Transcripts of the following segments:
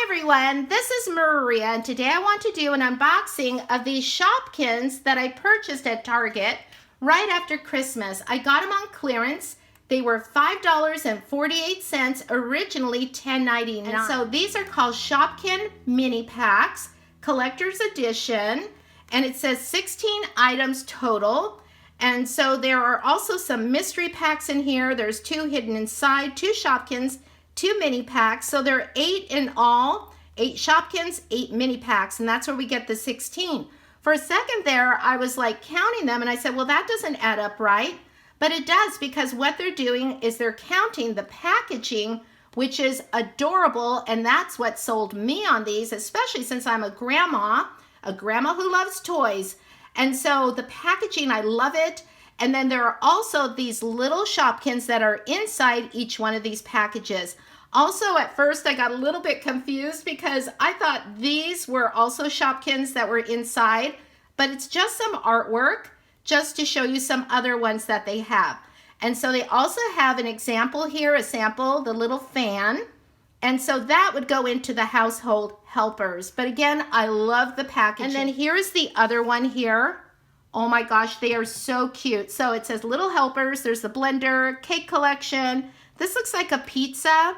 everyone, this is Maria, and today I want to do an unboxing of these Shopkins that I purchased at Target right after Christmas. I got them on clearance. They were $5.48, originally $10.99. And so these are called Shopkins Mini Packs, Collector's Edition, and it says 16 items total. And so there are also some mystery packs in here. There's 2 hidden inside, 2 Shopkins, 2 mini packs. So there are 8 in all, 8 Shopkins, 8 mini packs, and that's where we get the 16. For a second there, I was like counting them and I said, well, that doesn't add up right. But it does, because what they're doing is they're counting the packaging, which is adorable, and that's what sold me on these, especially since I'm a grandma who loves toys. And so the packaging, I love it. And then there are also these little Shopkins that are inside each one of these packages. Also, at first, I got a little bit confused because I thought these were also Shopkins that were inside, but it's just some artwork just to show you some other ones that they have. And so they also have an example here, a sample, the little fan. And so that would go into the household helpers. But again, I love the packaging. And then here's the other one here. Oh my gosh, they are so cute. So it says little helpers. There's the blender, cake collection. This looks like a pizza.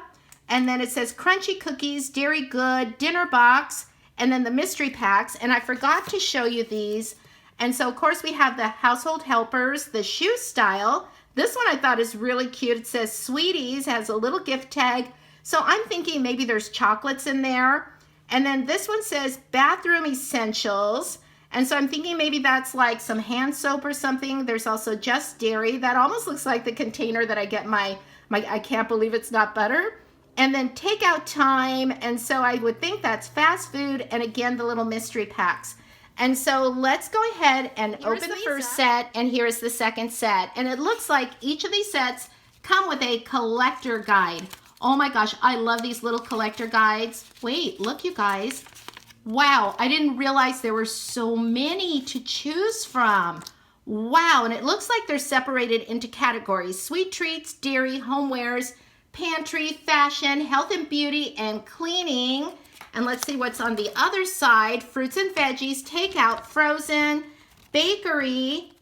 And then it says crunchy cookies, dairy good, dinner box, and then the mystery packs. And I forgot to show you these. And so of course we have the household helpers, the shoe style. This one I thought is really cute. It says Sweeties, has a little gift tag. So I'm thinking maybe there's chocolates in there. And then this one says bathroom essentials. And so I'm thinking maybe that's like some hand soap or something. There's also Just Dairy. That almost looks like the container that I get my I can't believe it's not butter. And then takeout time. And so I would think that's fast food. And again, the little mystery packs. And so let's go ahead and open the first set. And here's the second set. And it looks like each of these sets come with a collector guide. Oh my gosh, I love these little collector guides. Wait, look you guys. Wow, I didn't realize there were so many to choose from. Wow, and it looks like they're separated into categories: sweet treats, dairy, homewares, pantry, fashion, health and beauty, and cleaning. And let's see what's on the other side: fruits and veggies, takeout, frozen, bakery,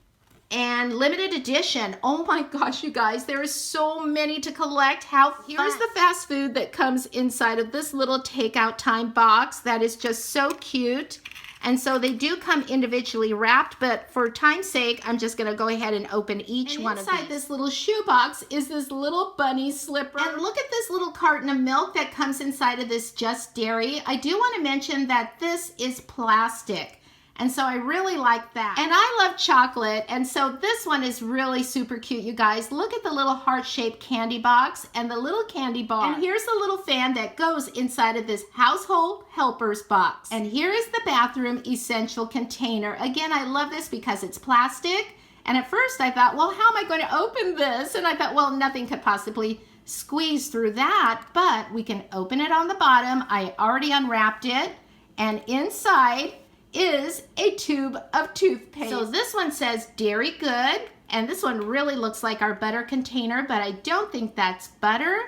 and limited edition. Oh my gosh, you guys, there is so many to collect. Here's the fast food that comes inside of this little takeout time box. That is just so cute. And so they do come individually wrapped, but for time's sake, I'm just gonna go ahead and open each one of these. Inside this little shoe box is this little bunny slipper. And look at this little carton of milk that comes inside of this Just Dairy. I do wanna mention that this is plastic. And so I really like that. And I love chocolate. And so this one is really super cute, you guys. Look at the little heart-shaped candy box and the little candy bar. And here's the little fan that goes inside of this household helpers box. And here is the bathroom essential container. Again, I love this because it's plastic. And at first I thought, well, how am I going to open this? And I thought, well, nothing could possibly squeeze through that, but we can open it on the bottom. I already unwrapped it. And inside is a tube of toothpaste. So this one says Dairy Good, and this one really looks like our butter container, but I don't think that's butter.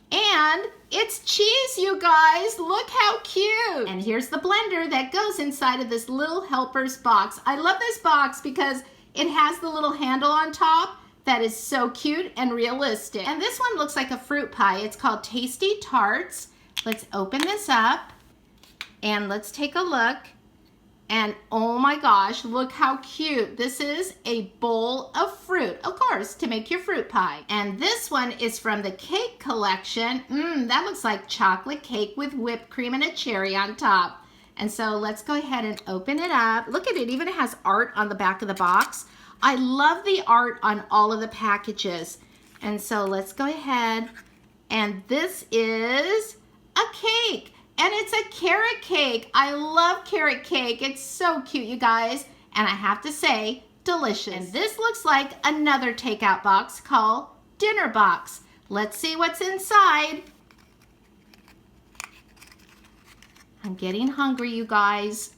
And it's cheese, you guys. Look how cute. And here's the blender that goes inside of this little helpers box. I love this box because it has the little handle on top that is so cute and realistic. And this one looks like a fruit pie. It's called Tasty Tarts. Let's open this up and let's take a look. And oh my gosh, look how cute. This is a bowl of fruit, of course, to make your fruit pie. And this one is from the cake collection. That looks like chocolate cake with whipped cream and a cherry on top. And so let's go ahead and open it up. Look at it, even has art on the back of the box. I love the art on all of the packages. And so let's go ahead. And this is a cake. And it's a carrot cake. I love carrot cake. It's so cute, you guys. And I have to say, delicious. And this looks like another takeout box called Dinner Box. Let's see what's inside. I'm getting hungry, you guys.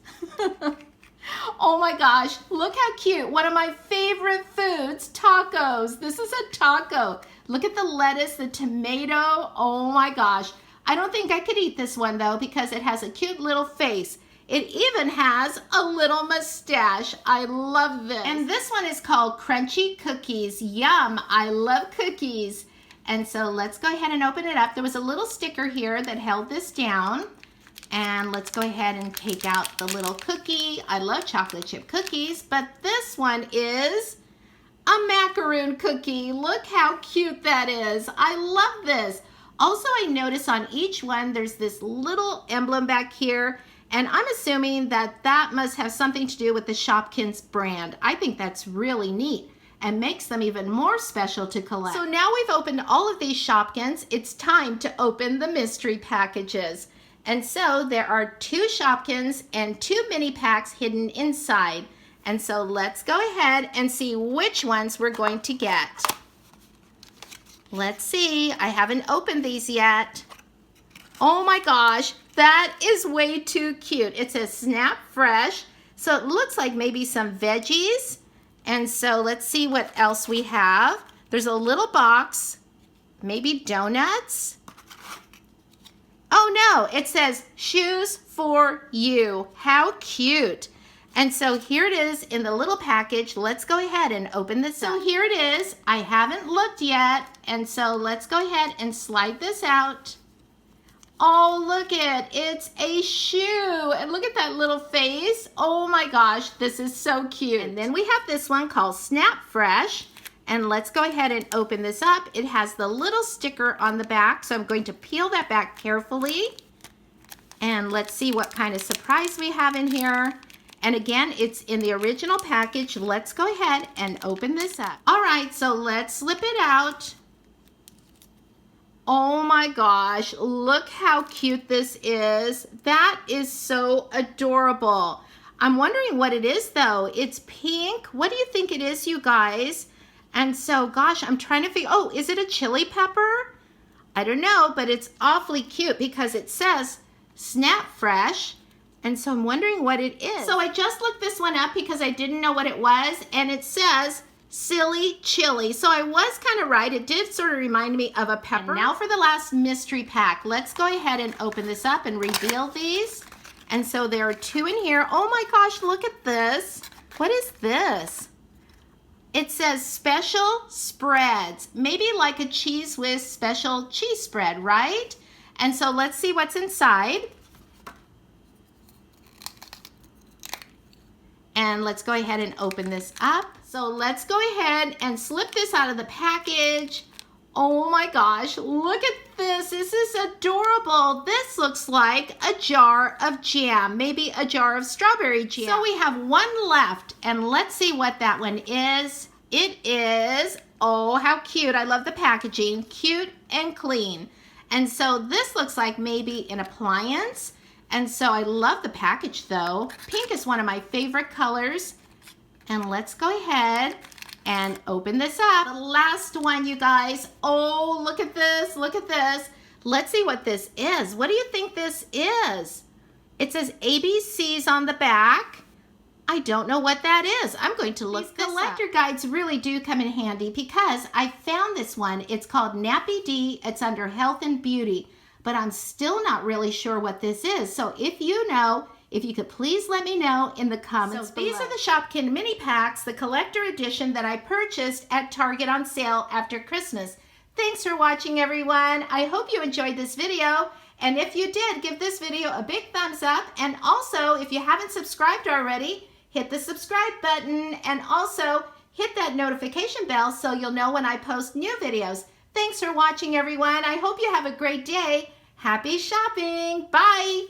Oh my gosh, look how cute. One of my favorite foods, tacos. This is a taco. Look at the lettuce, the tomato. Oh my gosh. I don't think I could eat this one though because it has a cute little face. It even has a little mustache. I love this. And this one is called Crunchy Cookies. Yum, I love cookies. And so let's go ahead and open it up. There was a little sticker here that held this down. And let's go ahead and take out the little cookie. I love chocolate chip cookies, but this one is a macaroon cookie. Look how cute that is. I love this. Also, I notice on each one, there's this little emblem back here. And I'm assuming that that must have something to do with the Shopkins brand. I think that's really neat and makes them even more special to collect. So now we've opened all of these Shopkins, it's time to open the mystery packages. And so there are 2 Shopkins and 2 mini packs hidden inside. And so let's go ahead and see which ones we're going to get. Let's see, I haven't opened these yet. Oh my gosh, that is way too cute. It says Snap Fresh, so it looks like maybe some veggies. And so let's see what else we have. There's a little box, maybe donuts. Oh no, it says Shoes for You. How cute. And so here it is in the little package. Let's go ahead and open this up. So here it is. I haven't looked yet. And so let's go ahead and slide this out. Oh, look it. It's a shoe. And look at that little face. Oh my gosh, this is so cute. And then we have this one called Snap Fresh. And let's go ahead and open this up. It has the little sticker on the back. So I'm going to peel that back carefully. And let's see what kind of surprise we have in here. And again, it's in the original package. Let's go ahead and open this up. All right, so let's slip it out. Oh my gosh, look how cute this is. That is so adorable. I'm wondering what it is though. It's pink. What do you think it is, you guys? And so, gosh, I'm trying to figure, oh, is it a chili pepper? I don't know, but it's awfully cute because it says Snap Fresh. And so I'm wondering what it is. So I just looked this one up because I didn't know what it was, and it says Silly Chili. So I was kind of right. It did sort of remind me of a pepper. And now for the last mystery pack. Let's go ahead and open this up and reveal these. And so there are 2 in here. Oh my gosh, look at this. What is this? It says Special Spreads. Maybe like a Cheese Whiz special cheese spread, right? And so let's see what's inside. And let's go ahead and open this up. So let's go ahead and slip this out of the package. Oh my gosh, look at this. This is adorable. This looks like a jar of jam, maybe a jar of strawberry jam. So we have 1 left, and let's see what that one is. It is, oh, how cute. I love the packaging, cute and clean. And so this looks like maybe an appliance. And so I love the package though. Pink is one of my favorite colors. And let's go ahead and open this up. The last one, you guys. Oh, look at this, look at this. Let's see what this is. What do you think this is? It says ABCs on the back. I don't know what that is. I'm going to look this up. These collector guides really do come in handy because I found this one. It's called Nappy D. It's under Health and Beauty. But I'm still not really sure what this is. So if you know, if you could please let me know in the comments below. These are the Shopkins Mini Packs, the collector edition that I purchased at Target on sale after Christmas. Thanks for watching, everyone. I hope you enjoyed this video. And if you did, give this video a big thumbs up. And also, if you haven't subscribed already, hit the subscribe button. And also, hit that notification bell so you'll know when I post new videos. Thanks for watching, everyone. I hope you have a great day. Happy shopping. Bye.